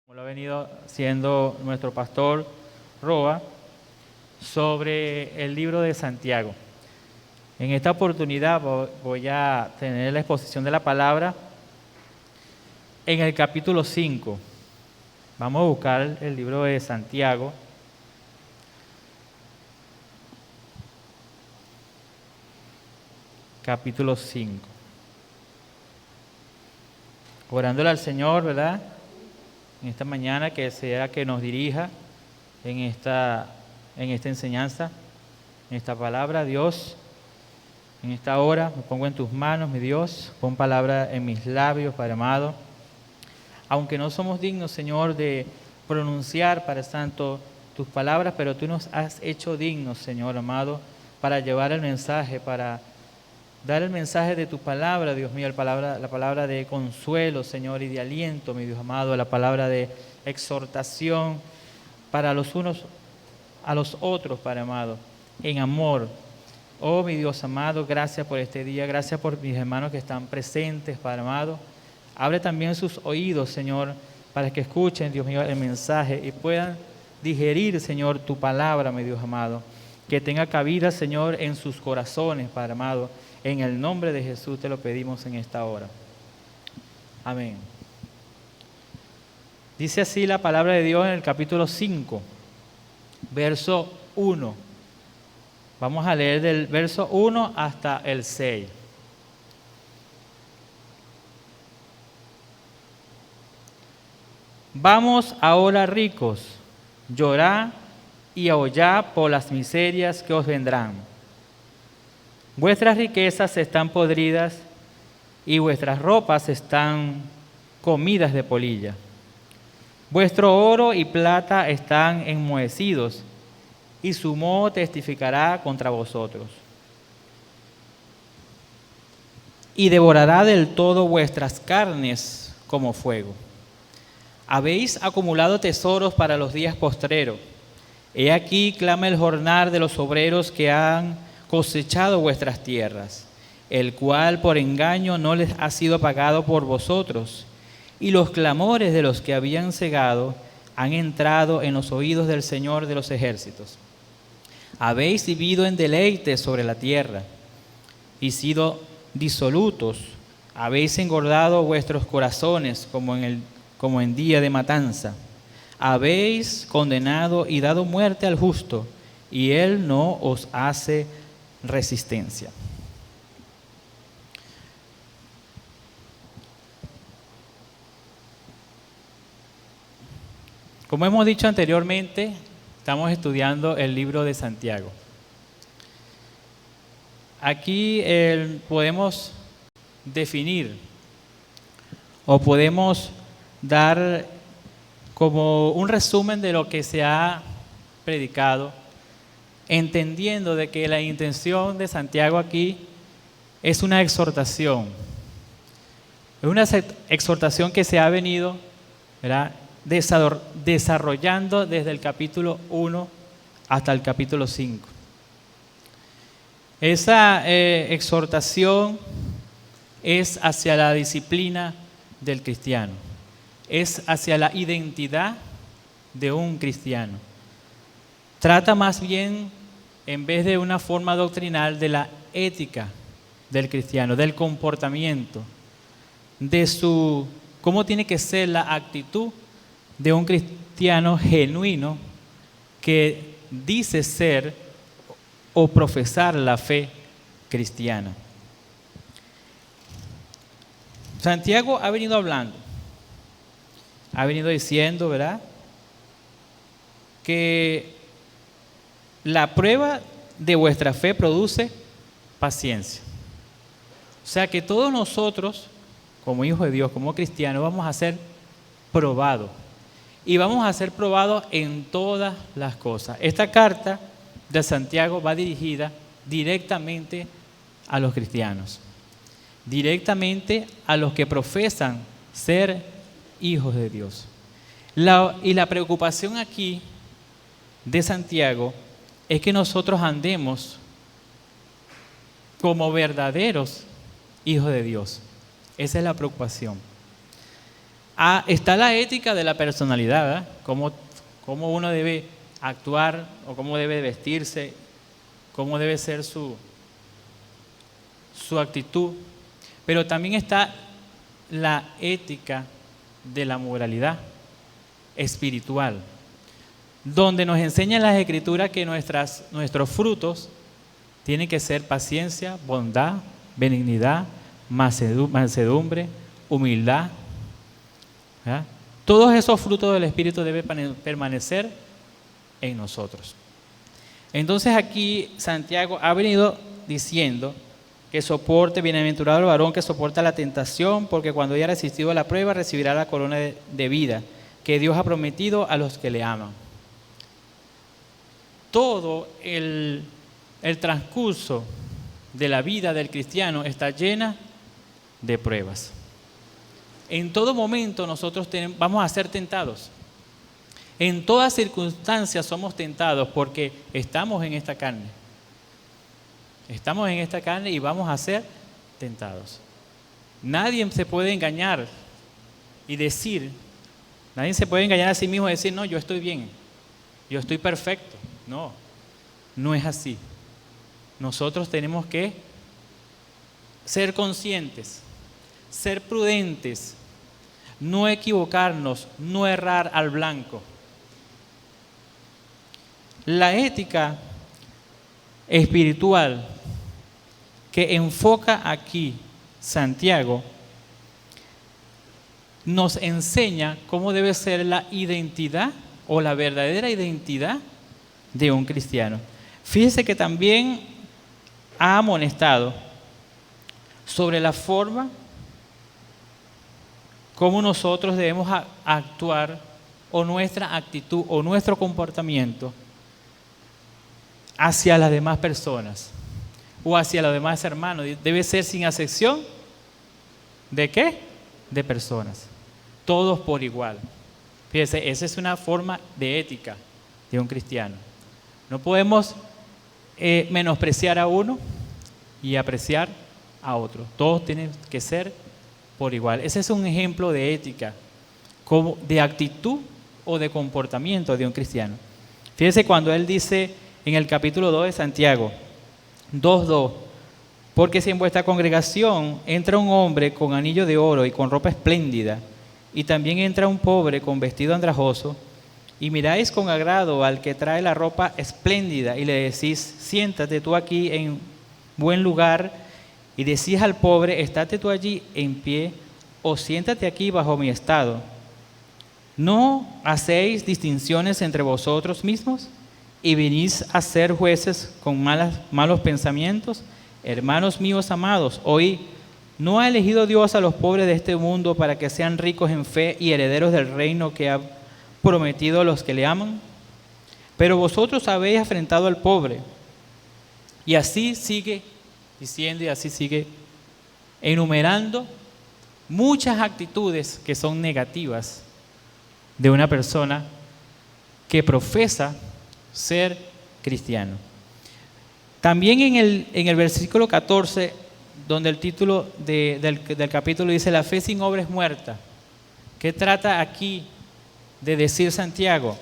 Como lo ha venido siendo nuestro pastor Roa, sobre el libro de Santiago. En esta oportunidad voy a tener la exposición de la palabra en el capítulo 5. Vamos a buscar el libro de Santiago. Capítulo 5. Orándole al Señor, ¿verdad? En esta mañana, que sea que nos dirija en esta enseñanza, en esta palabra. Dios, en esta hora me pongo en tus manos, mi Dios, pon palabra en mis labios, Padre amado. Aunque no somos dignos, Señor, de pronunciar, Padre Santo, tus palabras, pero tú nos has hecho dignos, Señor amado, para llevar el mensaje, para dar el mensaje de tu palabra, Dios mío, la palabra de consuelo, Señor, y de aliento, mi Dios amado, la palabra de exhortación para los unos a los otros, Padre amado, en amor. Oh, mi Dios amado, gracias por este día, gracias por mis hermanos que están presentes, Padre amado. Abre también sus oídos, Señor, para que escuchen, Dios mío, el mensaje y puedan digerir, Señor, tu palabra, mi Dios amado. Que tenga cabida, Señor, en sus corazones, Padre amado. En el nombre de Jesús te lo pedimos en esta hora. Amén. Dice así la palabra de Dios en el capítulo 5, verso 1. Vamos a leer del verso 1 hasta el 6. Vamos ahora, ricos, llorad y aullad por las miserias que os vendrán. Vuestras riquezas están podridas y vuestras ropas están comidas de polilla. Vuestro oro y plata están enmohecidos y su moho testificará contra vosotros. Y devorará del todo vuestras carnes como fuego. Habéis acumulado tesoros para los días postreros. He aquí clama el jornal de los obreros que han cosechado vuestras tierras, el cual por engaño no les ha sido pagado por vosotros, y los clamores de los que habían cegado han entrado en los oídos del Señor de los ejércitos. Habéis vivido en deleite sobre la tierra y sido disolutos, habéis engordado vuestros corazones como en día de matanza. Habéis condenado y dado muerte al justo, y él no os hace resistencia. Como hemos dicho anteriormente, estamos estudiando el libro de Santiago. Aquí podemos definir o podemos dar como un resumen de lo que se ha predicado, entendiendo de que la intención de Santiago aquí es una exhortación. Es una exhortación que se ha venido, ¿verdad?, desarrollando desde el capítulo 1 hasta el capítulo 5. Esa exhortación es hacia la disciplina del cristiano, es hacia la identidad de un cristiano. Trata más bien, en vez de una forma doctrinal, de la ética del cristiano, del comportamiento, de cómo tiene que ser la actitud de un cristiano genuino que dice ser o profesar la fe cristiana. Santiago ha venido hablando, ha venido diciendo, ¿verdad?, que la prueba de vuestra fe produce paciencia. O sea que todos nosotros, como hijos de Dios, como cristianos, vamos a ser probados. Y vamos a ser probados en todas las cosas. Esta carta de Santiago va dirigida directamente a los cristianos, directamente a los que profesan ser hijos de Dios. Y la preocupación aquí de Santiago es que nosotros andemos como verdaderos hijos de Dios. Esa es la preocupación. Está la ética de la personalidad, ¿verdad? Cómo uno debe actuar o cómo debe vestirse, cómo debe ser su actitud. Pero también está la ética de la moralidad espiritual, donde nos enseñan las Escrituras que nuestros frutos tienen que ser paciencia, bondad, benignidad, mansedumbre, humildad. ¿Verdad? Todos esos frutos del Espíritu deben permanecer en nosotros. Entonces aquí Santiago ha venido diciendo que soporte, bienaventurado el varón que soporta la tentación, porque cuando haya resistido a la prueba recibirá la corona de vida que Dios ha prometido a los que le aman. Todo el transcurso de la vida del cristiano está llena de pruebas. En todo momento nosotros vamos a ser tentados. En todas circunstancias somos tentados porque estamos en esta carne. Estamos en esta carne y vamos a ser tentados. Nadie se puede engañar y decir, nadie se puede engañar a sí mismo y decir, no, yo estoy bien, yo estoy perfecto. No, no es así. Nosotros tenemos que ser conscientes, ser prudentes, no equivocarnos, no errar al blanco. La ética espiritual que enfoca aquí Santiago nos enseña cómo debe ser la identidad o la verdadera identidad de un cristiano. Fíjese que también ha amonestado sobre la forma como nosotros debemos actuar o nuestra actitud o nuestro comportamiento hacia las demás personas o hacia los demás hermanos. Debe ser sin acepción ¿de qué? De personas. Todos por igual. Fíjese, esa es una forma de ética de un cristiano. No podemos menospreciar a uno y apreciar a otro. Todos tienen que ser por igual. Ese es un ejemplo de ética, como de actitud o de comportamiento de un cristiano. Fíjese cuando él dice en el capítulo 2 de Santiago, 2:2, porque si en vuestra congregación entra un hombre con anillo de oro y con ropa espléndida, y también entra un pobre con vestido andrajoso, y miráis con agrado al que trae la ropa espléndida y le decís, siéntate tú aquí en buen lugar, y decís al pobre, estate tú allí en pie, o siéntate aquí bajo mi estado. ¿No hacéis distinciones entre vosotros mismos y venís a ser jueces con malos pensamientos? Hermanos míos amados, oíd, ¿no ha elegido Dios a los pobres de este mundo para que sean ricos en fe y herederos del reino que ha prometido a los que le aman? Pero vosotros habéis afrentado al pobre. Y así sigue diciendo y así sigue enumerando muchas actitudes que son negativas de una persona que profesa ser cristiano. También en el versículo 14, donde el título del capítulo dice la fe sin obra es muerta. ¿Qué trata aquí de decir Santiago?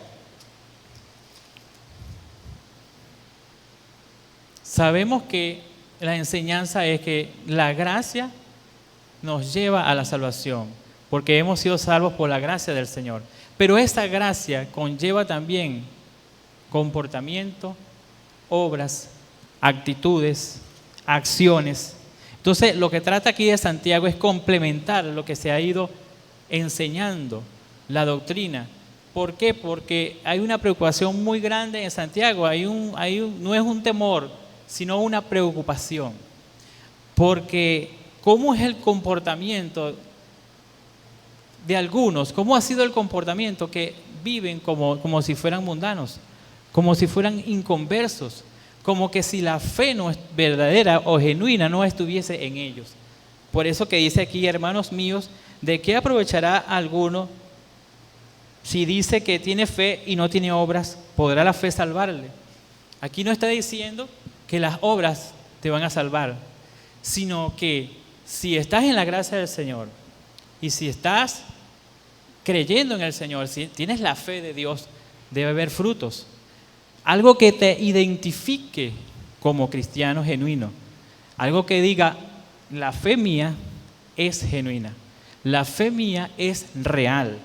Sabemos que la enseñanza es que la gracia nos lleva a la salvación, porque hemos sido salvos por la gracia del Señor. Pero esta gracia conlleva también comportamiento, obras, actitudes, acciones. Entonces, lo que trata aquí de Santiago es complementar lo que se ha ido enseñando, la doctrina. ¿Por qué? Porque hay una preocupación muy grande en Santiago. No es un temor, sino una preocupación. Porque ¿cómo es el comportamiento de algunos? ¿Cómo ha sido el comportamiento que viven como si fueran mundanos? Como si fueran inconversos. Como que si la fe no es verdadera o genuina no estuviese en ellos. Por eso que dice aquí, hermanos míos, ¿de qué aprovechará alguno si dice que tiene fe y no tiene obras? ¿Podrá la fe salvarle? Aquí no está diciendo que las obras te van a salvar, sino que si estás en la gracia del Señor y si estás creyendo en el Señor, si tienes la fe de Dios, debe haber frutos. Algo que te identifique como cristiano genuino. Algo que diga, la fe mía es genuina. La fe mía es real.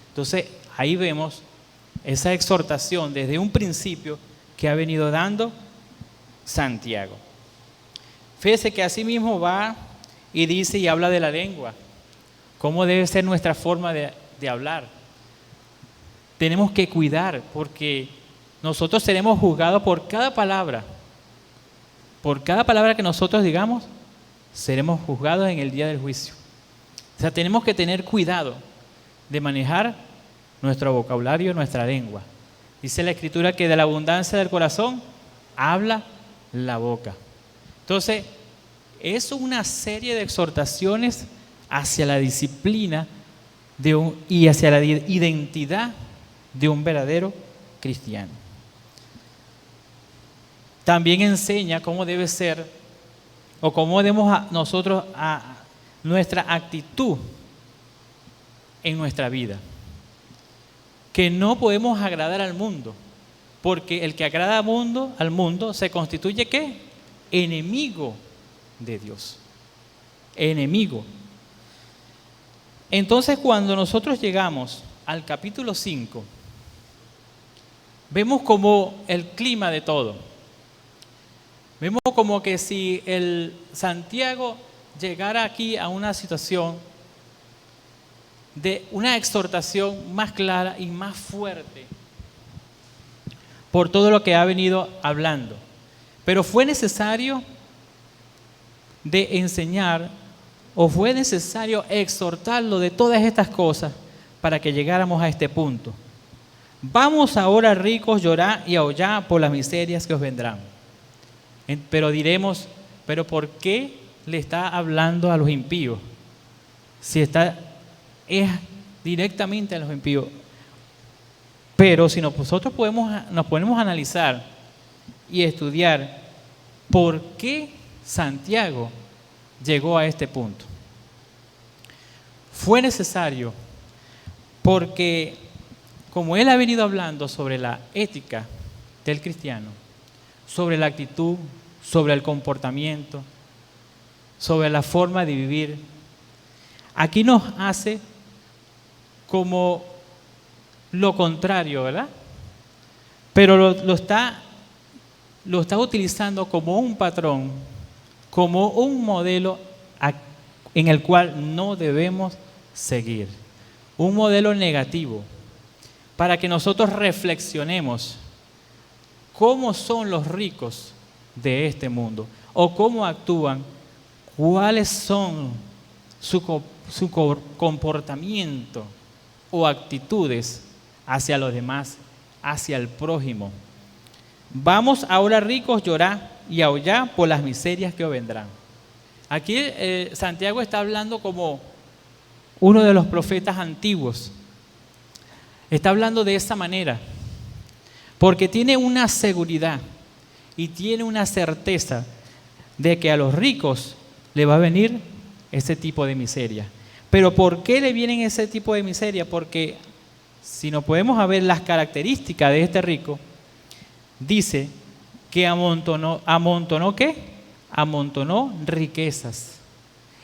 Entonces, ahí vemos esa exhortación desde un principio que ha venido dando Santiago. Fíjese que así mismo va y dice y habla de la lengua. ¿Cómo debe ser nuestra forma de hablar? Tenemos que cuidar porque nosotros seremos juzgados por cada palabra. Por cada palabra que nosotros digamos, seremos juzgados en el día del juicio. O sea, tenemos que tener cuidado de manejar nuestro vocabulario, nuestra lengua. Dice la Escritura que de la abundancia del corazón habla la boca. Entonces, es una serie de exhortaciones hacia la disciplina y hacia la identidad de un verdadero cristiano. También enseña cómo debe ser o cómo debemos nosotros nuestra actitud en nuestra vida. Que no podemos agradar al mundo, porque el que agrada al mundo se constituye ¿qué? Enemigo de Dios. Enemigo. Entonces, cuando nosotros llegamos al capítulo 5, vemos como el clima de todo. Vemos como que si el Santiago llegara aquí a una situación de una exhortación más clara y más fuerte por todo lo que ha venido hablando. Pero fue necesario de enseñar o fue necesario exhortarlo de todas estas cosas para que llegáramos a este punto. Vamos ahora ricos, llorar y aullar por las miserias que os vendrán. Pero diremos, ¿pero por qué le está hablando a los impíos? Si es directamente a los impíos. Pero si nosotros nos ponemos a analizar y estudiar por qué Santiago llegó a este punto. Fue necesario porque como él ha venido hablando sobre la ética del cristiano, sobre la actitud, sobre el comportamiento, sobre la forma de vivir, aquí nos hace como lo contrario, ¿verdad? Pero lo está utilizando como un patrón, como un modelo en el cual no debemos seguir. Un modelo negativo, para que nosotros reflexionemos cómo son los ricos de este mundo o cómo actúan, cuáles son su comportamiento o actitudes hacia los demás, hacia el prójimo. Vamos ahora ricos, llorar y aullar por las miserias que os vendrán. Aquí Santiago está hablando como uno de los profetas antiguos. Está hablando de esa manera, porque tiene una seguridad y tiene una certeza de que a los ricos le va a venir ese tipo de miseria. Pero ¿por qué le vienen ese tipo de miseria? Porque si nos podemos ver las características de este rico, dice que amontonó ¿qué? Amontonó riquezas.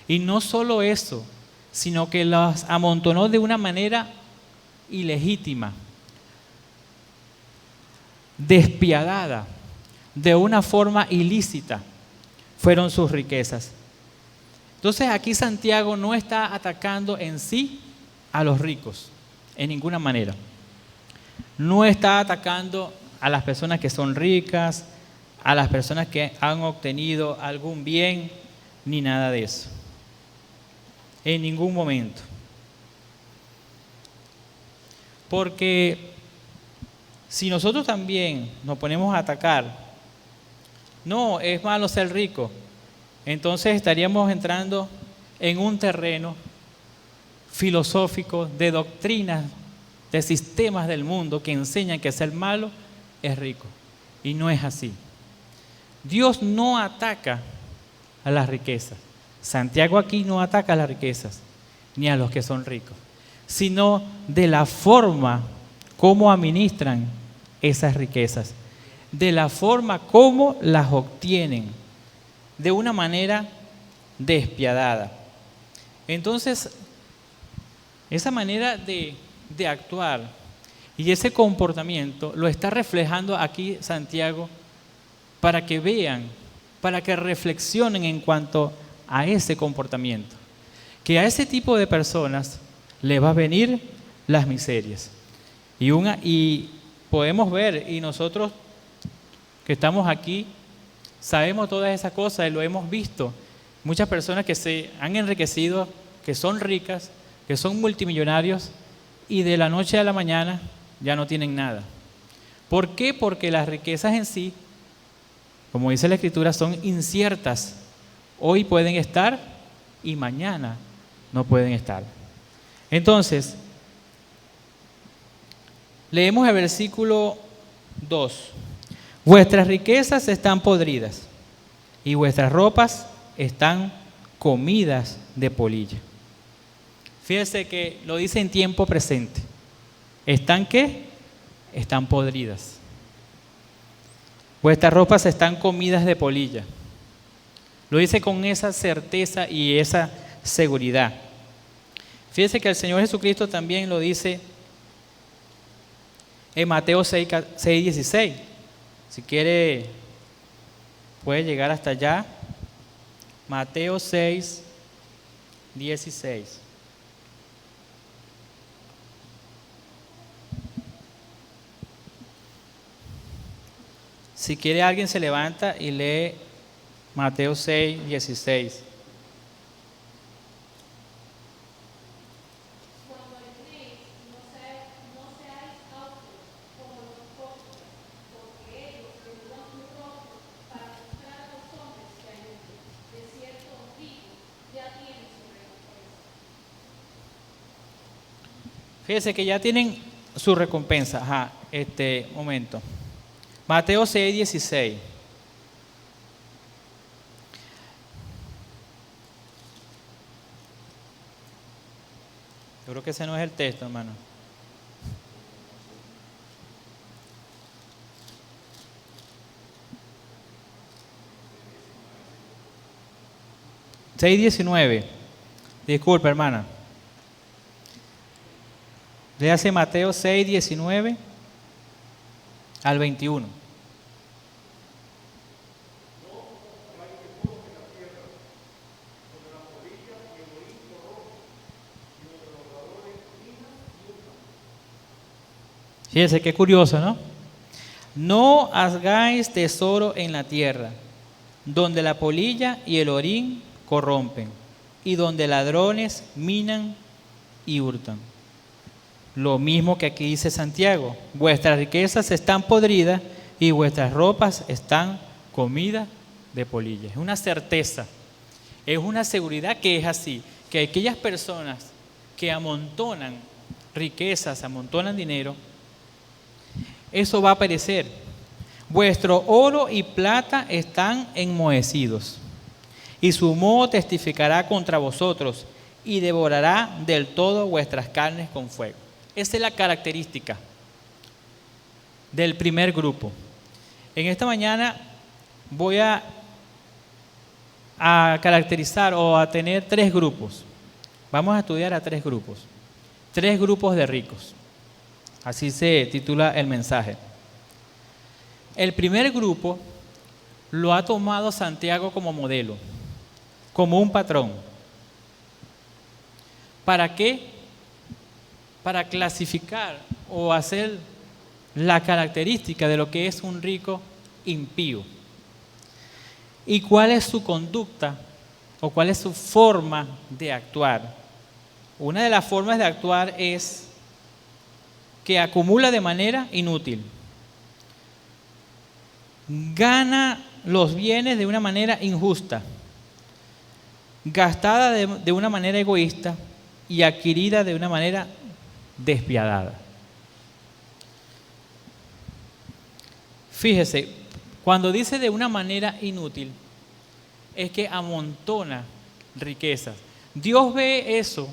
Y no solo eso, sino que las amontonó de una manera ilegítima, despiadada, de una forma ilícita, fueron sus riquezas. Entonces aquí Santiago no está atacando en sí a los ricos, en ninguna manera. No está atacando a las personas que son ricas, a las personas que han obtenido algún bien, ni nada de eso. En ningún momento. Porque si nosotros también nos ponemos a atacar, no, es malo ser rico, entonces estaríamos entrando en un terreno filosófico de doctrinas, de sistemas del mundo que enseñan que ser malo es rico. Y no es así. Dios no ataca a las riquezas. Santiago aquí no ataca a las riquezas, ni a los que son ricos, sino de la forma como administran esas riquezas, de la forma como las obtienen, de una manera despiadada. Entonces, esa manera de actuar y ese comportamiento lo está reflejando aquí Santiago para que vean, para que reflexionen en cuanto a ese comportamiento. Que a ese tipo de personas les va a venir las miserias. Y podemos ver, y nosotros que estamos aquí, sabemos todas esas cosas y lo hemos visto. Muchas personas que se han enriquecido, que son ricas, que son multimillonarios y de la noche a la mañana ya no tienen nada. ¿Por qué? Porque las riquezas en sí, como dice la Escritura, son inciertas. Hoy pueden estar y mañana no pueden estar. Entonces, leemos el versículo 2. Vuestras riquezas están podridas y vuestras ropas están comidas de polilla. Fíjense que lo dice en tiempo presente. ¿Están qué? Están podridas. Vuestras ropas están comidas de polilla. Lo dice con esa certeza y esa seguridad. Fíjense que el Señor Jesucristo también lo dice en Mateo 6:16. Si quiere, puede llegar hasta allá. Mateo 6:16. Si quiere, alguien se levanta y lee Mateo 6:16. Fíjense que ya tienen su recompensa. Ajá, momento. Mateo 6:16. Yo creo que ese no es el texto, hermano. (6:19). Disculpe, hermana. Léase Mateo 6:19 al 21. Fíjense qué curioso, ¿no? No hagáis tesoro en la tierra, donde la polilla y el orín corrompen, y donde ladrones minan y hurtan. Lo mismo que aquí dice Santiago: vuestras riquezas están podridas y vuestras ropas están comidas de polilla. Es una certeza, es una seguridad que es así, que aquellas personas que amontonan riquezas, amontonan dinero, eso va a perecer. Vuestro oro y plata están enmohecidos, y su moho testificará contra vosotros, y devorará del todo vuestras carnes con fuego. Esa es la característica del primer grupo. En esta mañana voy a caracterizar o a tener tres grupos. Vamos a estudiar a tres grupos. Tres grupos de ricos. Así se titula el mensaje. El primer grupo lo ha tomado Santiago como modelo, como un patrón. ¿Para qué? Para clasificar o hacer la característica de lo que es un rico impío. ¿Y cuál es su conducta o cuál es su forma de actuar? Una de las formas de actuar es que acumula de manera inútil. Gana los bienes de una manera injusta, gastada de una manera egoísta y adquirida de una manera despiadada. Fíjese, cuando dice de una manera inútil, es que amontona riquezas. Dios ve eso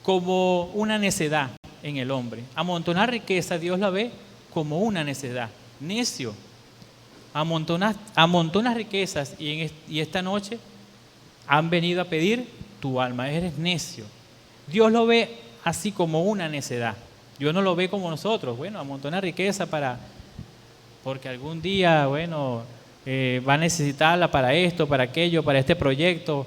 como una necedad en el hombre. Amontonar riqueza, Dios la ve como una necedad. Necio, amontonas riquezas y esta noche han venido a pedir tu alma. Eres necio. Dios lo ve así como una necedad. Dios no lo ve como nosotros. Bueno, amontonar riqueza porque algún día, bueno, va a necesitarla para esto, para aquello, para este proyecto.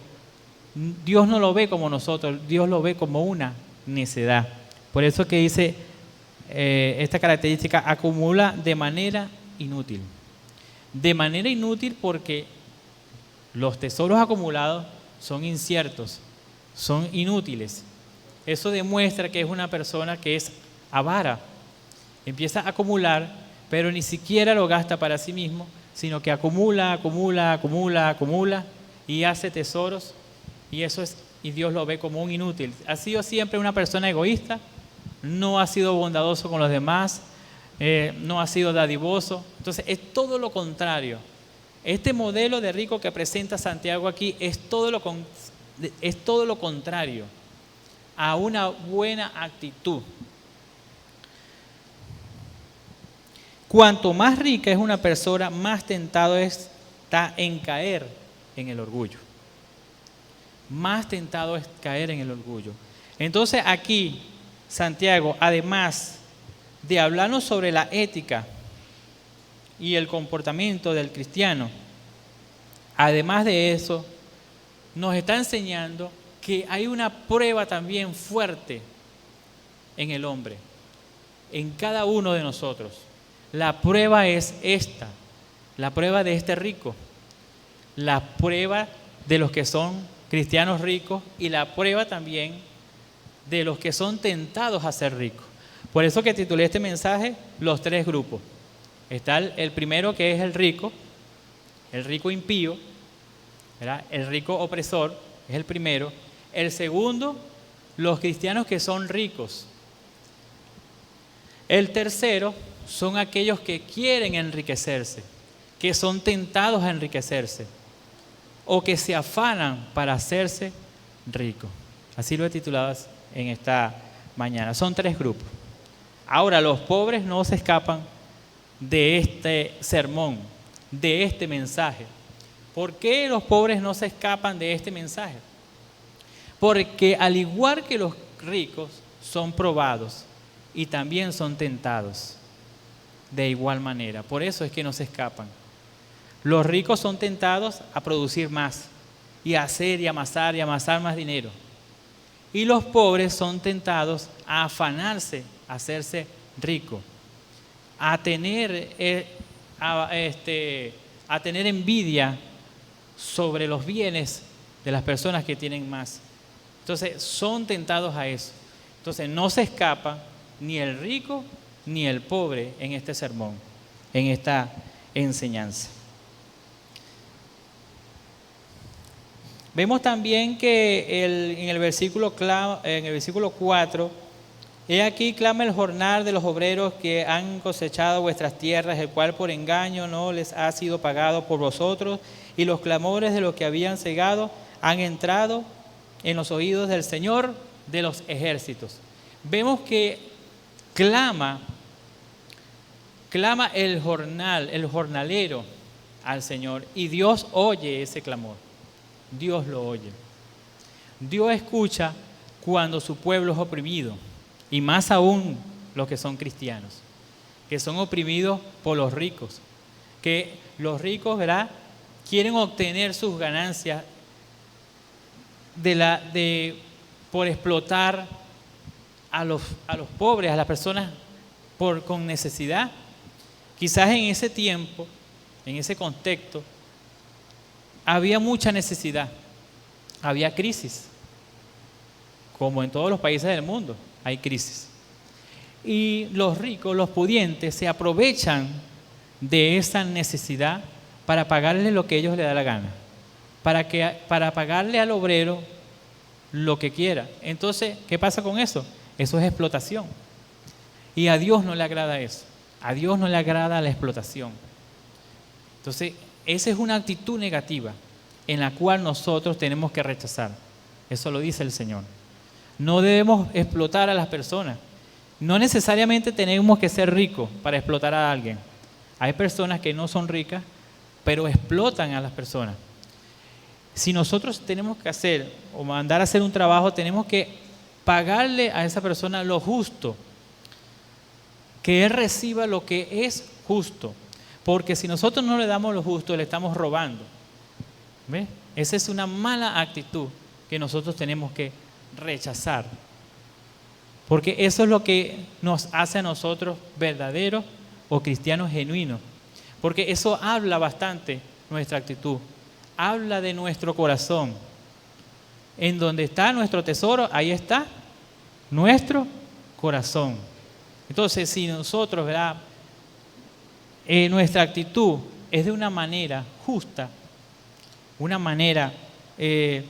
Dios no lo ve como nosotros, Dios lo ve como una necedad. Por eso que dice esta característica, acumula de manera inútil. De manera inútil porque los tesoros acumulados son inciertos, son inútiles. Eso demuestra que es una persona que es avara. Empieza a acumular, pero ni siquiera lo gasta para sí mismo, sino que acumula y hace tesoros, y Dios lo ve como un inútil. Ha sido siempre una persona egoísta, no ha sido bondadoso con los demás, no ha sido dadivoso. Entonces es todo lo contrario. Este modelo de rico que presenta Santiago aquí es todo lo contrario a una buena actitud. Cuanto más rica es una persona, más tentado está en caer en el orgullo. Más tentado es caer en el orgullo. Entonces aquí Santiago, además de hablarnos sobre la ética y el comportamiento del cristiano, además de eso, nos está enseñando que hay una prueba también fuerte en el hombre, en cada uno de nosotros. La prueba es esta, la prueba de este rico, la prueba de los que son cristianos ricos y la prueba también de los que son tentados a ser ricos. Por eso que titulé este mensaje, los tres grupos. Está el primero, que es el rico impío, ¿verdad? El rico opresor es el primero. El segundo, los cristianos que son ricos. El tercero son aquellos que quieren enriquecerse, que son tentados a enriquecerse o que se afanan para hacerse ricos. Así lo he titulado en esta mañana. Son tres grupos. Ahora, los pobres no se escapan de este sermón, de este mensaje. ¿Por qué los pobres no se escapan de este mensaje? Porque al igual que los ricos, son probados y también son tentados de igual manera. Por eso es que no se escapan. Los ricos son tentados a producir más y a hacer y amasar más dinero. Y los pobres son tentados a afanarse, a hacerse ricos, a tener envidia sobre los bienes de las personas que tienen más. Entonces son tentados a eso. Entonces no se escapa ni el rico ni el pobre en este sermón, en esta enseñanza. Vemos también que en el versículo 4, he aquí clama el jornal de los obreros que han cosechado vuestras tierras, el cual por engaño no les ha sido pagado por vosotros, y los clamores de los que habían cegado han entrado en los oídos del Señor de los ejércitos. Vemos que clama el jornalero al Señor, y Dios oye ese clamor. Dios lo oye. Dios escucha cuando su pueblo es oprimido, y más aún los que son cristianos, que son oprimidos por los ricos, que los ricos, ¿verdad?, quieren obtener sus ganancias por explotar a los pobres, a las personas con necesidad. Quizás en ese tiempo, en ese contexto, había mucha necesidad, había crisis, como en todos los países del mundo hay crisis. Y los ricos, los pudientes, se aprovechan de esa necesidad para pagarle lo que ellos les da la gana, para pagarle al obrero lo que quiera. Entonces, ¿qué pasa con eso? Eso es explotación. Y a Dios no le agrada eso. A Dios no le agrada la explotación. Entonces, esa es una actitud negativa en la cual nosotros tenemos que rechazar. Eso lo dice el Señor. No debemos explotar a las personas. No necesariamente tenemos que ser ricos para explotar a alguien. Hay personas que no son ricas, pero explotan a las personas. Si nosotros tenemos que hacer o mandar a hacer un trabajo, tenemos que pagarle a esa persona lo justo, que él reciba lo que es justo. Porque si nosotros no le damos lo justo, le estamos robando. ¿Ves? Esa es una mala actitud que nosotros tenemos que rechazar. Porque eso es lo que nos hace a nosotros verdaderos o cristianos genuinos. Porque eso habla bastante nuestra actitud. Habla de nuestro corazón. En donde está nuestro tesoro, ahí está nuestro corazón. Entonces, si nosotros, ¿verdad? Nuestra actitud es de una manera justa, una manera que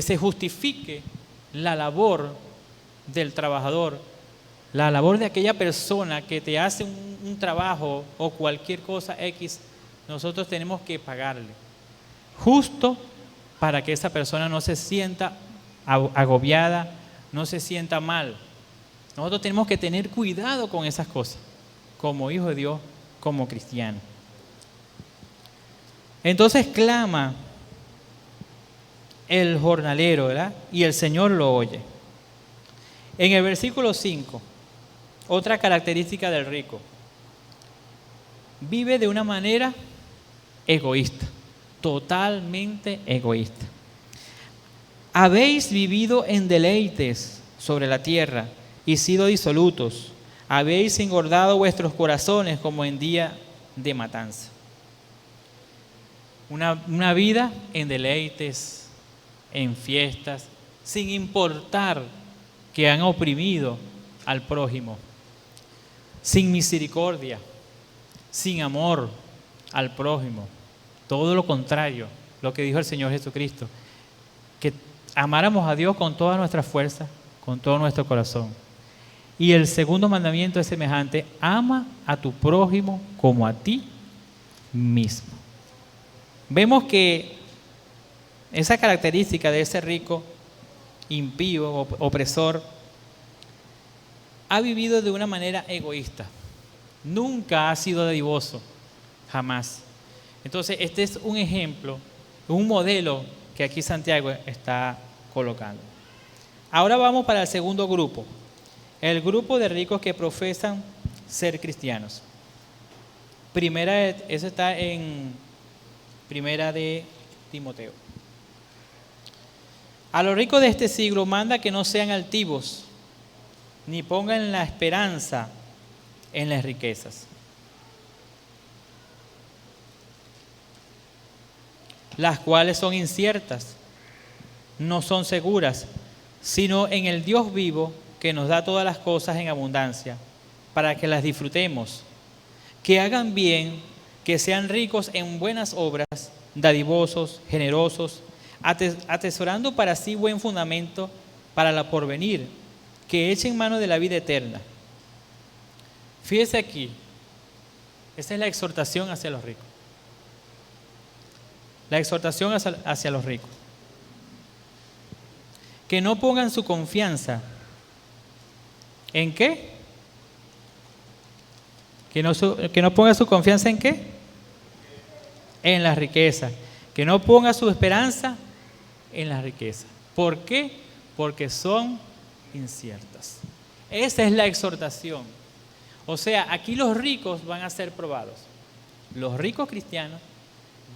se justifique la labor del trabajador, la labor de aquella persona que te hace un trabajo o cualquier cosa X, nosotros tenemos que pagarle. Justo para que esa persona no se sienta agobiada, no se sienta mal. Nosotros tenemos que tener cuidado con esas cosas, como hijos de Dios, como cristianos. Entonces clama el jornalero, ¿verdad? Y el Señor lo oye. En el versículo 5, otra característica del rico. Vive de una manera egoísta, totalmente egoísta. Habéis vivido en deleites sobre la tierra y sido disolutos. Habéis engordado vuestros corazones como en día de matanza. Una vida en deleites, en fiestas, sin importar que han oprimido al prójimo, sin misericordia, sin amor al prójimo. Todo lo contrario, lo que dijo el Señor Jesucristo, que amáramos a Dios con toda nuestra fuerza, con todo nuestro corazón. Y el segundo mandamiento es semejante: ama a tu prójimo como a ti mismo. Vemos que esa característica de ese rico, impío, opresor, ha vivido de una manera egoísta. Nunca ha sido dadivoso, jamás. Entonces, este es un ejemplo, un modelo que aquí Santiago está colocando. Ahora vamos para el segundo grupo, el grupo de ricos que profesan ser cristianos. Eso está en Primera de Timoteo. A los ricos de este siglo manda que no sean altivos, ni pongan la esperanza en las riquezas, las cuales son inciertas, no son seguras, sino en el Dios vivo que nos da todas las cosas en abundancia, para que las disfrutemos, que hagan bien, que sean ricos en buenas obras, dadivosos, generosos, atesorando para sí buen fundamento para la porvenir, que echen mano de la vida eterna. Fíjese aquí, esa es la exhortación hacia los ricos. La exhortación hacia los ricos. Que no pongan su confianza ¿en qué? Que no pongan su confianza ¿en qué? En la riqueza. Que no ponga su esperanza en la riqueza. ¿Por qué? Porque son inciertas. Esa es la exhortación. O sea, aquí los ricos van a ser probados. Los ricos cristianos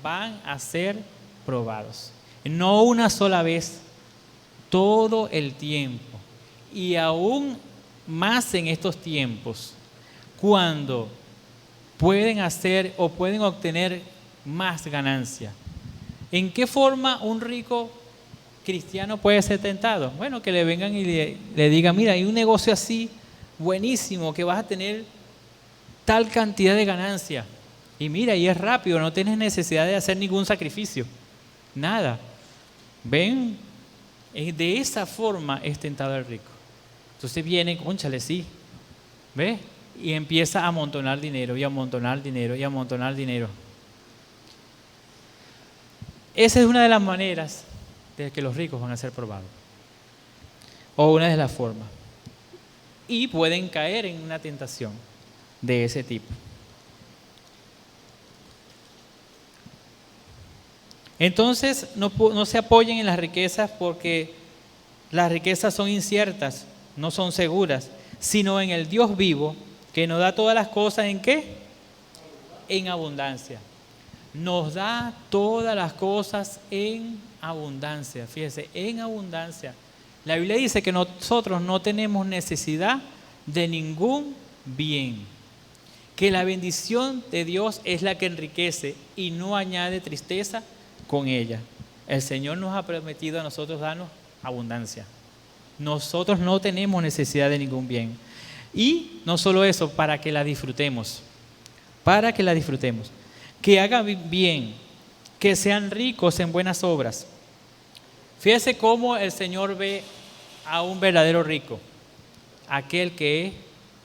van a ser probados. No una sola vez, todo el tiempo. Y aún más en estos tiempos, cuando pueden hacer o pueden obtener más ganancia. ¿En qué forma un rico cristiano puede ser tentado? Bueno, que le vengan y le digan: mira, hay un negocio así buenísimo que vas a tener tal cantidad de ganancia. Y mira, y es rápido, no tienes necesidad de hacer ningún sacrificio. Nada. ¿Ven? De esa forma es tentado el rico. Entonces viene, cónchale, sí. ¿Ves? Y empieza a amontonar dinero, y a amontonar dinero, y a amontonar dinero. Esa es una de las maneras de que los ricos van a ser probados. o una de las formas. Y pueden caer en una tentación de ese tipo. Entonces, no se apoyen en las riquezas porque las riquezas son inciertas, no son seguras, sino en el Dios vivo que nos da todas las cosas ¿en qué? En abundancia. Nos da todas las cosas en abundancia. Fíjese, en abundancia. La Biblia dice que nosotros no tenemos necesidad de ningún bien. Que la bendición de Dios es la que enriquece y no añade tristeza con ella. El Señor nos ha prometido a nosotros darnos abundancia. Nosotros no tenemos necesidad de ningún bien. Y no solo eso, para que la disfrutemos. Para que la disfrutemos. Que hagan bien, que sean ricos en buenas obras. Fíjese cómo el Señor ve a un verdadero rico. Aquel que es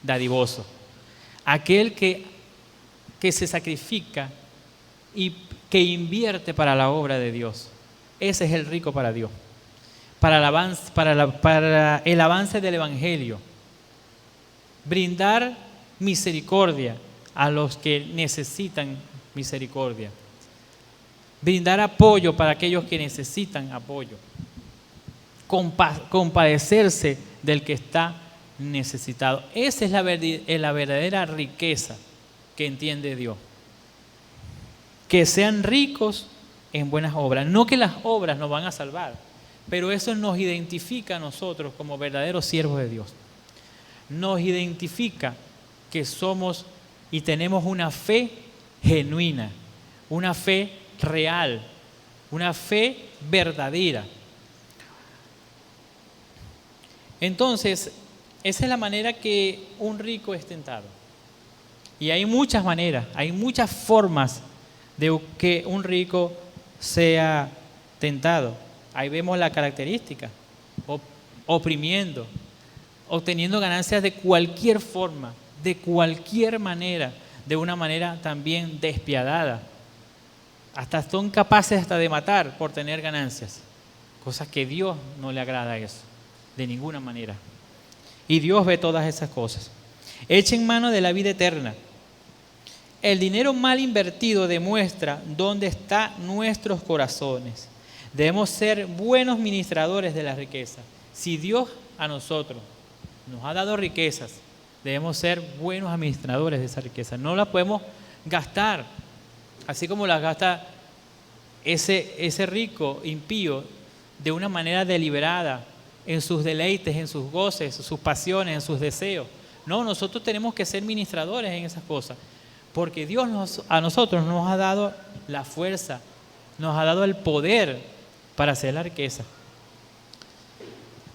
dadivoso. Aquel que se sacrifica y que invierte para la obra de Dios. Ese es el rico para Dios. Para el avance del Evangelio. Brindar misericordia a los que necesitan misericordia. Brindar apoyo para aquellos que necesitan apoyo. Compadecerse del que está necesitado. Esa es la verdadera riqueza que entiende Dios. Que sean ricos en buenas obras. No que las obras nos van a salvar, pero eso nos identifica a nosotros como verdaderos siervos de Dios. Nos identifica que somos y tenemos una fe genuina, una fe real, una fe verdadera. Entonces, esa es la manera que un rico es tentado. Y hay muchas maneras, hay muchas formas de que un rico sea tentado. Ahí vemos la característica, oprimiendo, obteniendo ganancias de cualquier forma, de cualquier manera, de una manera también despiadada. Hasta son capaces hasta de matar por tener ganancias, cosas que Dios no le agrada eso, de ninguna manera. Y Dios ve todas esas cosas. Echen mano de la vida eterna. El dinero mal invertido demuestra dónde están nuestros corazones. Debemos ser buenos ministradores de la riqueza. Si Dios a nosotros nos ha dado riquezas, debemos ser buenos administradores de esa riqueza. No la podemos gastar, así como las gasta ese rico impío, de una manera deliberada, en sus deleites, en sus goces, sus pasiones, en sus deseos. No, nosotros tenemos que ser ministradores en esas cosas. Porque Dios a nosotros nos ha dado la fuerza, nos ha dado el poder para hacer la riqueza.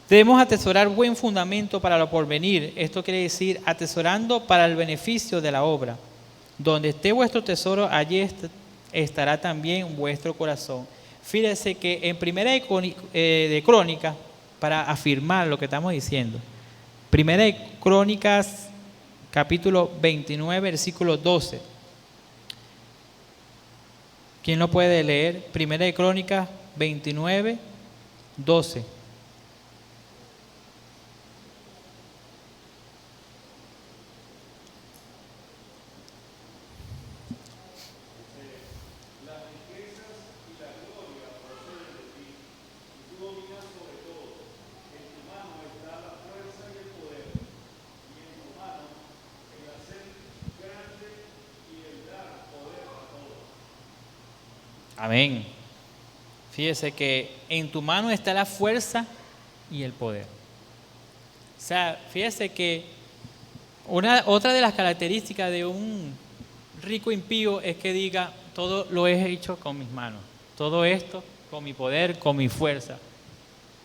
Debemos atesorar buen fundamento para lo porvenir. Esto quiere decir atesorando para el beneficio de la obra. Donde esté vuestro tesoro, allí estará también vuestro corazón. Fíjense que en Primera de Crónicas, para afirmar lo que estamos diciendo, Primera de Crónicas, capítulo 29, versículo 12. ¿Quién lo puede leer? Primera de Crónicas 29, 12. Amén. Fíjese que en tu mano está la fuerza y el poder. O sea, fíjese que otra de las características de un rico impío es que diga, todo lo he hecho con mis manos, todo esto con mi poder, con mi fuerza.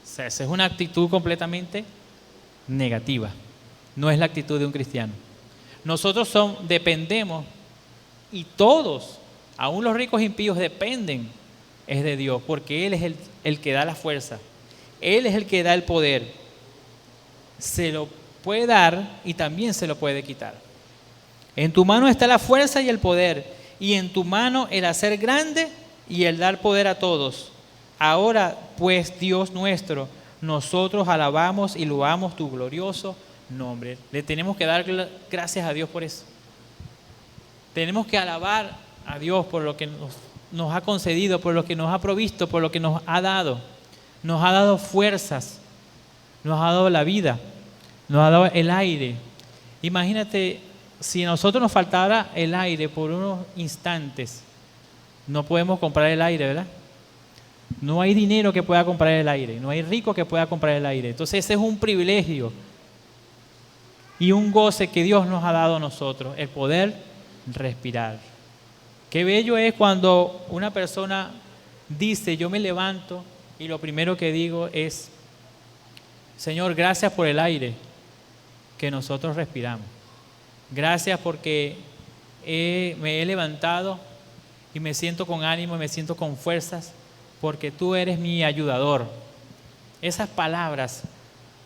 O sea, esa es una actitud completamente negativa. No es la actitud de un cristiano. Nosotros dependemos, y todos, aún los ricos impíos, dependen es de Dios, porque Él es el que da la fuerza. Él es el que da el poder. Se lo puede dar y también se lo puede quitar. En tu mano está la fuerza y el poder, y en tu mano el hacer grande y el dar poder a todos. Ahora, pues, Dios nuestro nosotros alabamos y loamos tu glorioso nombre. Le tenemos que dar gracias a Dios por eso. Tenemos que alabar a Dios por lo que nos ha concedido, por lo que nos ha provisto, por lo que nos ha dado. Nos ha dado fuerzas, nos ha dado la vida, nos ha dado el aire. Imagínate, si a nosotros nos faltara el aire por unos instantes, no podemos comprar el aire, ¿verdad? No hay dinero que pueda comprar el aire, no hay rico que pueda comprar el aire. Entonces ese es un privilegio y un goce que Dios nos ha dado a nosotros, el poder respirar. Qué bello es cuando una persona dice, yo me levanto y lo primero que digo es, Señor, gracias por el aire que nosotros respiramos. Gracias porque me he levantado y me siento con ánimo, me siento con fuerzas, porque tú eres mi ayudador. Esas palabras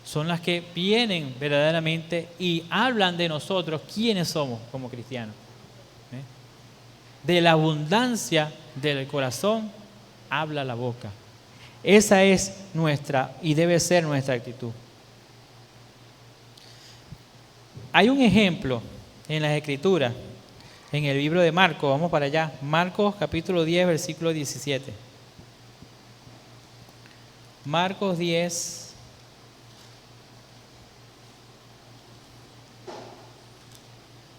son las que vienen verdaderamente y hablan de nosotros, quiénes somos como cristianos. De la abundancia del corazón habla la boca. Esa es nuestra y debe ser nuestra actitud. Hay un ejemplo en las Escrituras, en el libro de Marcos, vamos para allá, Marcos capítulo 10, versículo 17. Marcos 10,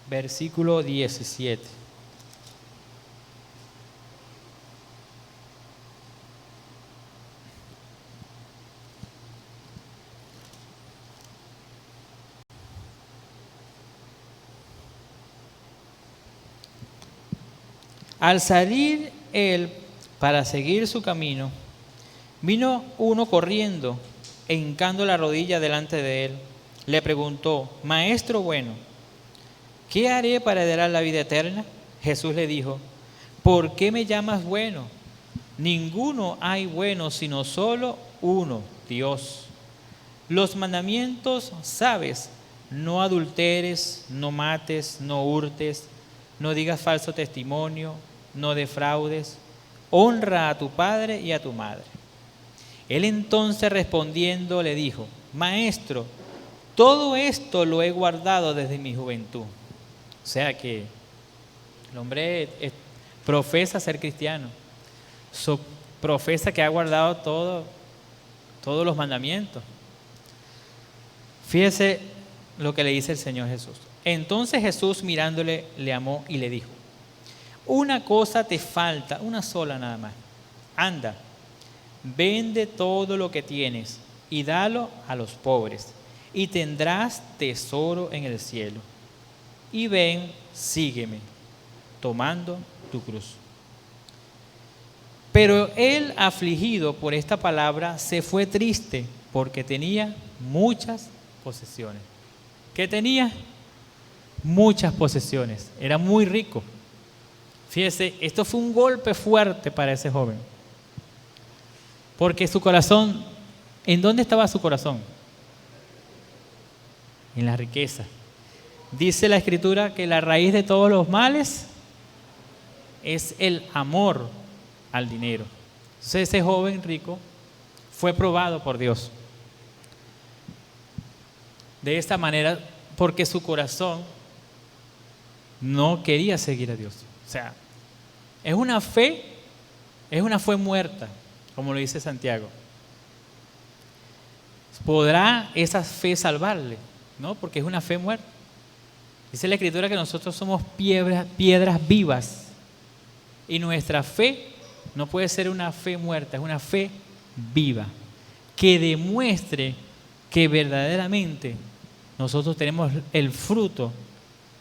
versículo 17. Al salir él para seguir su camino, vino uno corriendo e hincando la rodilla delante de él. Le preguntó, Maestro bueno, ¿qué haré para heredar la vida eterna? Jesús le dijo, ¿por qué me llamas bueno? Ninguno hay bueno sino solo uno, Dios. Los mandamientos sabes, no adulteres, no mates, no hurtes, no digas falso testimonio, no defraudes, honra a tu padre y a tu madre. Él entonces respondiendo le dijo, Maestro, todo esto lo he guardado desde mi juventud. O sea que el hombre profesa ser cristiano, profesa que ha guardado todos los mandamientos. Fíjese lo que le dice el Señor Jesús. Entonces Jesús mirándole le amó y le dijo, una cosa te falta, una sola nada más. Anda, vende todo lo que tienes y dalo a los pobres y tendrás tesoro en el cielo. Y ven, sígueme, tomando tu cruz. Pero él, afligido por esta palabra, se fue triste porque tenía muchas posesiones. ¿Qué tenía? Muchas posesiones. Era muy rico. Fíjese, esto fue un golpe fuerte para ese joven. Porque su corazón, ¿en dónde estaba su corazón? En la riqueza. Dice la Escritura que la raíz de todos los males es el amor al dinero. Entonces ese joven rico fue probado por Dios. De esta manera, porque su corazón no quería seguir a Dios. O sea, es una fe muerta, como lo dice Santiago. ¿Podrá esa fe salvarle? No, porque es una fe muerta. Dice la Escritura que nosotros somos piedras vivas y nuestra fe no puede ser una fe muerta, es una fe viva que demuestre que verdaderamente nosotros tenemos el fruto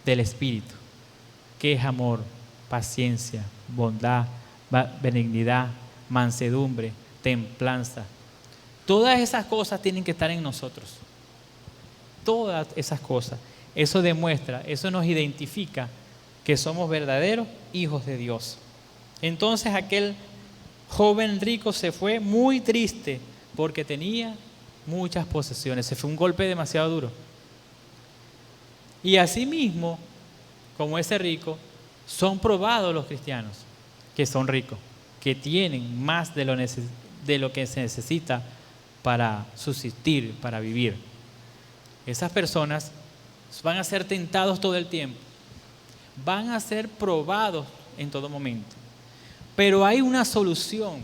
del Espíritu, que es amor, paciencia, bondad, benignidad, mansedumbre, templanza. Todas esas cosas tienen que estar en nosotros. Todas esas cosas. Eso demuestra, eso nos identifica que somos verdaderos hijos de Dios. Entonces aquel joven rico se fue muy triste porque tenía muchas posesiones. Se fue un golpe demasiado duro. Y asimismo, como ese rico, son probados los cristianos que son ricos, que tienen más de lo que se necesita para subsistir, para vivir. Esas personas van a ser tentados todo el tiempo, van a ser probados en todo momento. Pero hay una solución,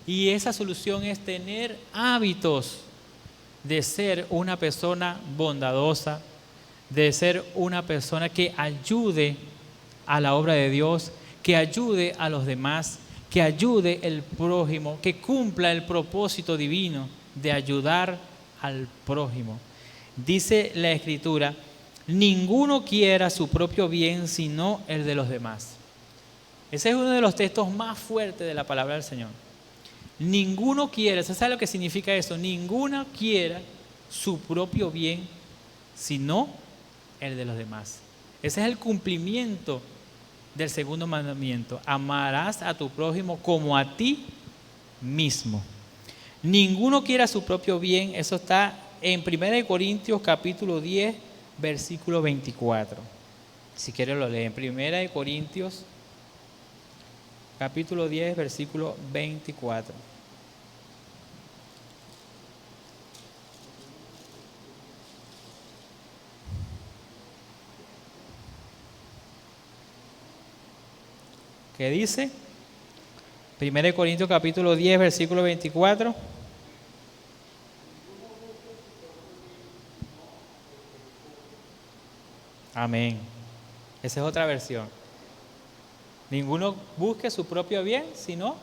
y esa solución es tener hábitos de ser una persona bondadosa, de ser una persona que ayude a la obra de Dios, que ayude a los demás, que ayude al prójimo, que cumpla el propósito divino de ayudar al prójimo. Dice la Escritura, ninguno quiera su propio bien sino el de los demás. Ese es uno de los textos más fuertes de la palabra del Señor. Ninguno quiera, ¿sabes lo que significa eso? Ninguno quiera su propio bien sino el de los demás. Ese es el cumplimiento del segundo mandamiento. Amarás a tu prójimo como a ti mismo. Ninguno quiera su propio bien. Eso está en 1 Corintios capítulo 10, versículo 24. Si quieres lo leen. 1 Corintios capítulo 10, versículo 24. ¿Qué dice? 1 Corintios capítulo 10, versículo 24. Amén. Esa es otra versión. Ninguno busque su propio bien, sino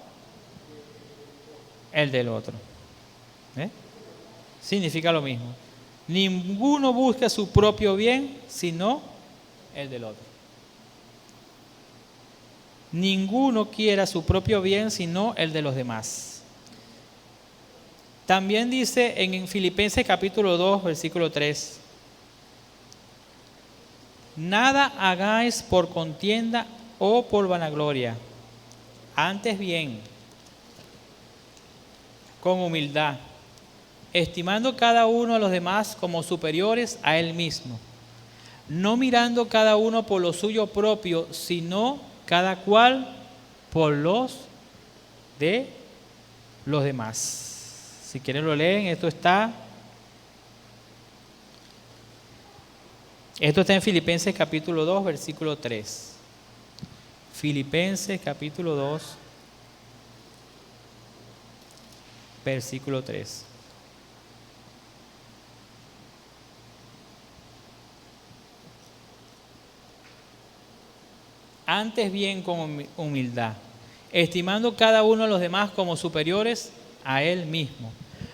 el del otro. Significa lo mismo. Ninguno busque su propio bien, sino el del otro. Ninguno quiera su propio bien, sino el de los demás. También dice en Filipenses capítulo 2, versículo 3. Nada hagáis por contienda o por vanagloria, antes bien, con humildad, estimando cada uno a los demás como superiores a él mismo, no mirando cada uno por lo suyo propio, sino cada cual por los de los demás. Si quieren lo leen, esto está en Filipenses capítulo 2, versículo 3. Filipenses capítulo 2, versículo 3. Antes bien con humildad, estimando cada uno a los demás como superiores a él mismo,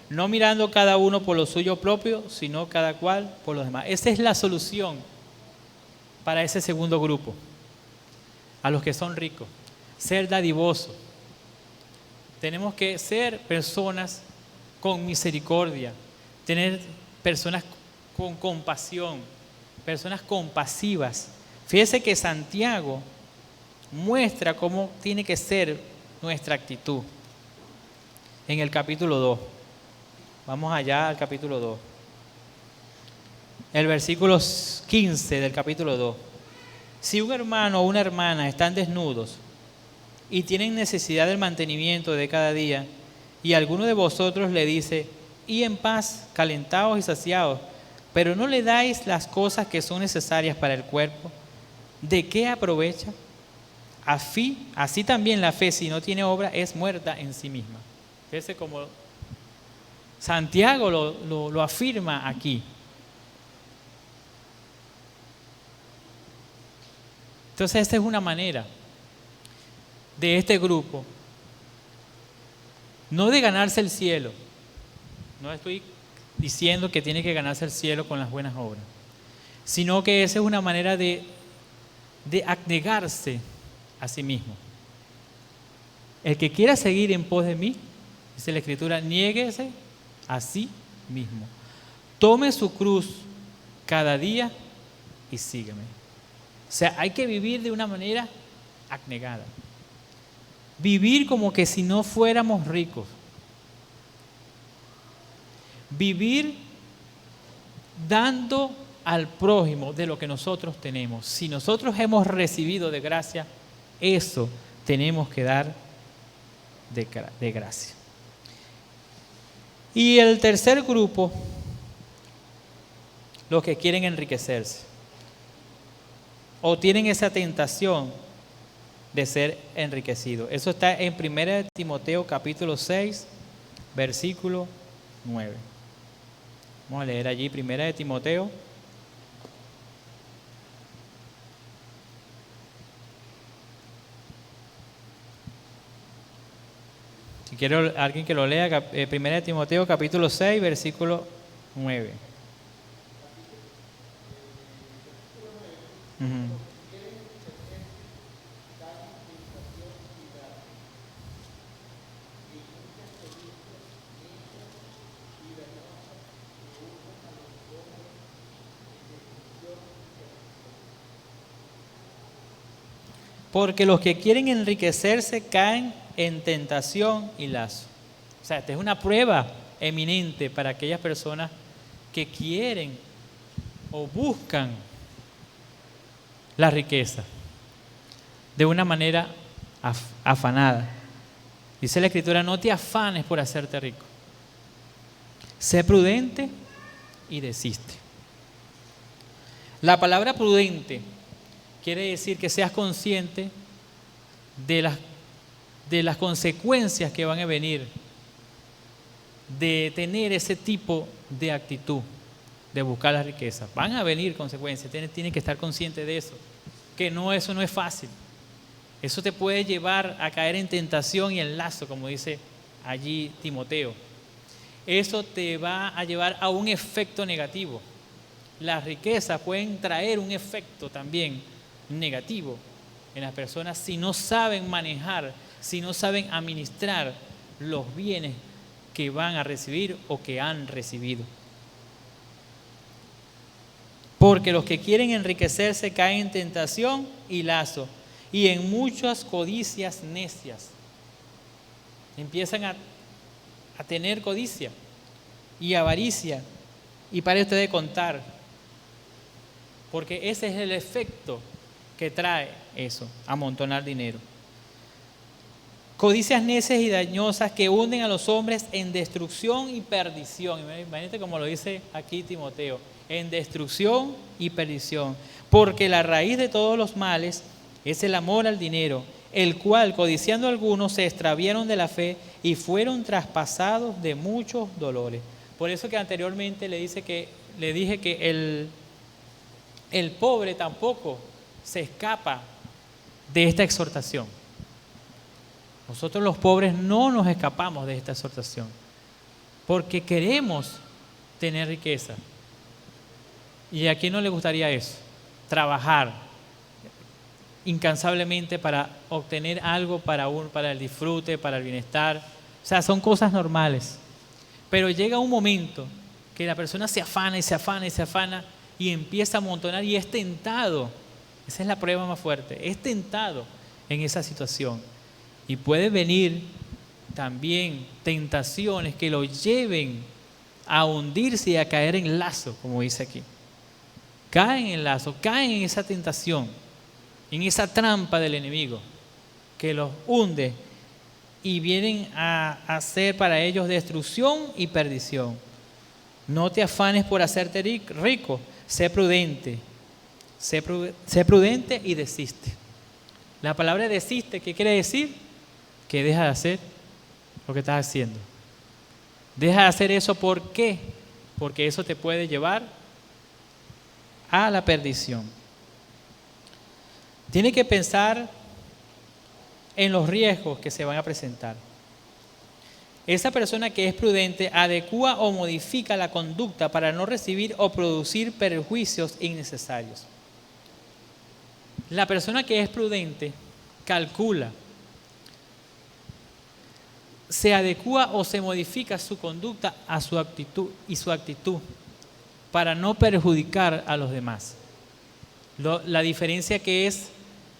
no mirando cada uno por lo suyo propio, sino cada cual por los demás. Esa es la solución para ese segundo grupo, a los que son ricos, ser dadivosos. Tenemos que ser personas con misericordia, tener personas con compasión, personas compasivas. Fíjese que Santiago muestra cómo tiene que ser nuestra actitud en el capítulo 2. Vamos allá al capítulo 2. El versículo 15 del capítulo 2. Si un hermano o una hermana están desnudos y tienen necesidad del mantenimiento de cada día, y alguno de vosotros le dice, y en paz, calentados y saciados, pero no le dais las cosas que son necesarias para el cuerpo, ¿de qué aprovecha? Así también la fe, si no tiene obra, es muerta en sí misma. Fíjese como Santiago lo afirma aquí. Entonces esta es una manera de este grupo, no de ganarse el cielo. No estoy diciendo que tiene que ganarse el cielo con las buenas obras, sino que esa es una manera de abnegarse a sí mismo. El que quiera seguir en pos de mí, dice la Escritura, niéguese a sí mismo. Tome su cruz cada día y sígueme. O sea, hay que vivir de una manera abnegada. Vivir como que si no fuéramos ricos. Vivir dando al prójimo de lo que nosotros tenemos. Si nosotros hemos recibido de gracia, eso tenemos que dar de gracia. Y el tercer grupo, los que quieren enriquecerse o tienen esa tentación de ser enriquecidos. Eso está en 1 Timoteo capítulo 6, versículo 9. Vamos a leer allí 1 Timoteo. Si quiere alguien que lo lea, 1 Timoteo capítulo 6, versículo 9. Uh-huh. Porque los que quieren enriquecerse caen en tentación y lazo. O sea, esta es una prueba eminente para aquellas personas que quieren o buscan la riqueza de una manera afanada. Dice la Escritura, no te afanes por hacerte rico. Sé prudente y desiste. La palabra prudente quiere decir que seas consciente de las consecuencias que van a venir de tener ese tipo de actitud, de buscar la riqueza. Van a venir consecuencias, tienes que estar consciente de eso, que eso no es fácil. Eso te puede llevar a caer en tentación y en lazo, como dice allí Timoteo. Eso te va a llevar a un efecto negativo. Las riquezas pueden traer un efecto también negativo en las personas si no saben manejar, si no saben administrar los bienes que van a recibir o que han recibido. Porque los que quieren enriquecerse caen en tentación y lazo y en muchas codicias necias. Empiezan a tener codicia y avaricia, y para usted de contar, porque ese es el efecto que trae eso, amontonar dinero. Codicias necias y dañosas que hunden a los hombres en destrucción y perdición. Imagínate como lo dice aquí Timoteo, en destrucción y perdición. Porque la raíz de todos los males es el amor al dinero, el cual, codiciando algunos, se extraviaron de la fe y fueron traspasados de muchos dolores. Por eso que anteriormente le dije que el pobre tampoco se escapa de esta exhortación. Nosotros los pobres no nos escapamos de esta exhortación, porque queremos tener riqueza. ¿Y a quién no le gustaría eso? Trabajar incansablemente para obtener algo para el disfrute, para el bienestar. O sea, son cosas normales. Pero llega un momento que la persona se afana y se afana y se afana y empieza a amontonar y es tentado. Esa es la prueba más fuerte. Es tentado en esa situación. Y puede venir también tentaciones que lo lleven a hundirse y a caer en lazo, como dice aquí. Caen en lazo, caen en esa tentación, en esa trampa del enemigo que los hunde y vienen a hacer para ellos destrucción y perdición. No te afanes por hacerte rico, sé prudente y desiste. La palabra desiste, ¿qué quiere decir? Que deja de hacer lo que estás haciendo. Deja de hacer eso, ¿por qué? Porque eso te puede llevar a la perdición. Tiene que pensar en los riesgos que se van a presentar. Esa persona que es prudente adecúa o modifica la conducta para no recibir o producir perjuicios innecesarios. La persona que es prudente calcula, se adecúa o se modifica su conducta a su actitud para no perjudicar a los demás. La diferencia que es,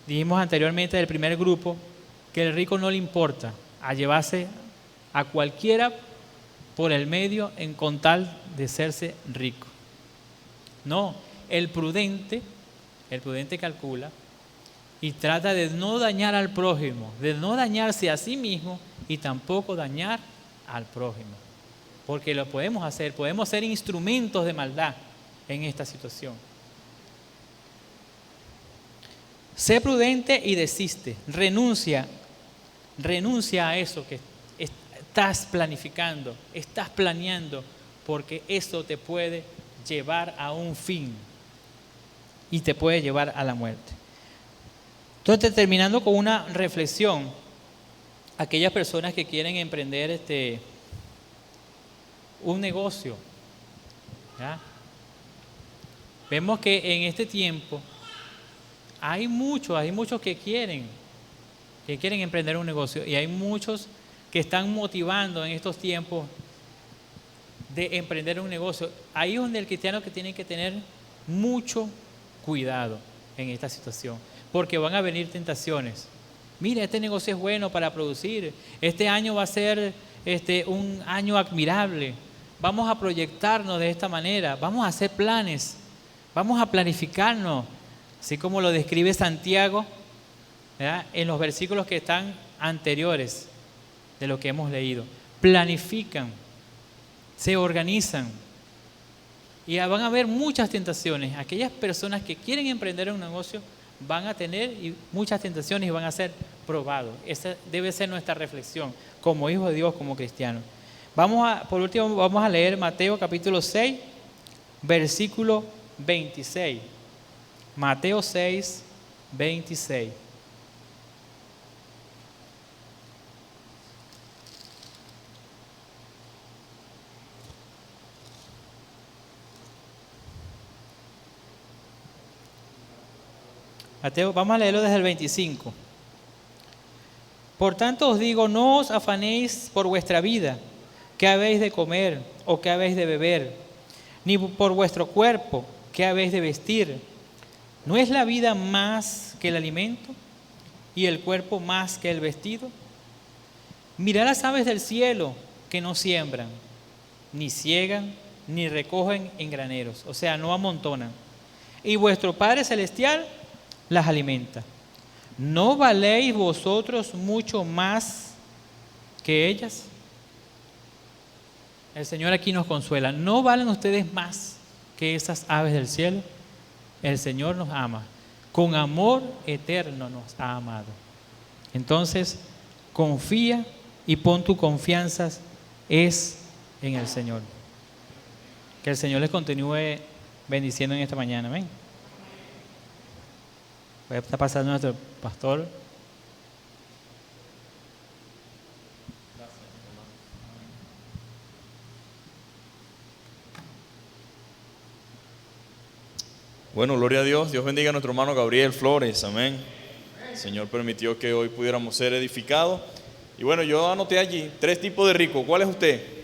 dijimos anteriormente del primer grupo, que el rico no le importa a llevarse a cualquiera por el medio con tal de hacerse rico. No, el prudente calcula y trata de no dañar al prójimo, de no dañarse a sí mismo y tampoco dañar al prójimo. porque lo podemos hacer, podemos ser instrumentos de maldad en esta situación. Sé prudente y desiste, renuncia a eso que estás planificando, estás planeando, porque eso te puede llevar a un fin y te puede llevar a la muerte. Entonces, terminando con una reflexión, aquellas personas que quieren emprender un negocio, ¿ya? Vemos que en este tiempo hay muchos que quieren emprender un negocio, y hay muchos que están motivando en estos tiempos de emprender un negocio. Ahí es donde el cristiano que tiene que tener mucho cuidado en esta situación, porque van a venir tentaciones. Mira, este negocio es bueno para producir, este año va a ser un año admirable, vamos a proyectarnos de esta manera, vamos a hacer planes, vamos a planificarnos, así como lo describe Santiago, ¿verdad?, en los versículos que están anteriores de lo que hemos leído. Planifican, se organizan, y van a haber muchas tentaciones. Aquellas personas que quieren emprender un negocio van a tener muchas tentaciones y van a ser probados. Esa debe ser nuestra reflexión como hijos de Dios, como cristianos. Por último, vamos a leer Mateo capítulo 6, versículo 26. Mateo 6, 26. Mateo, vamos a leerlo desde el 25. Por tanto os digo, no os afanéis por vuestra vida, qué habéis de comer o qué habéis de beber, ni por vuestro cuerpo, qué habéis de vestir. ¿No es la vida más que el alimento y el cuerpo más que el vestido? Mirad las aves del cielo, que no siembran, ni ciegan, ni recogen en graneros, o sea, no amontonan, y vuestro Padre Celestial las alimenta. ¿No valéis vosotros mucho más que ellas? El Señor aquí nos consuela. ¿No valen ustedes más que esas aves del cielo? El Señor nos ama. Con amor eterno nos ha amado. Entonces, confía y pon tu confianza en el Señor. Que el Señor les continúe bendiciendo en esta mañana. Amén. Voy a estar pasando a nuestro pastor. Bueno, gloria a Dios. Dios bendiga a nuestro hermano Gabriel Flores. Amén. El Señor permitió que hoy pudiéramos ser edificados. Y bueno, yo anoté allí 3 tipos de ricos. ¿Cuál es usted?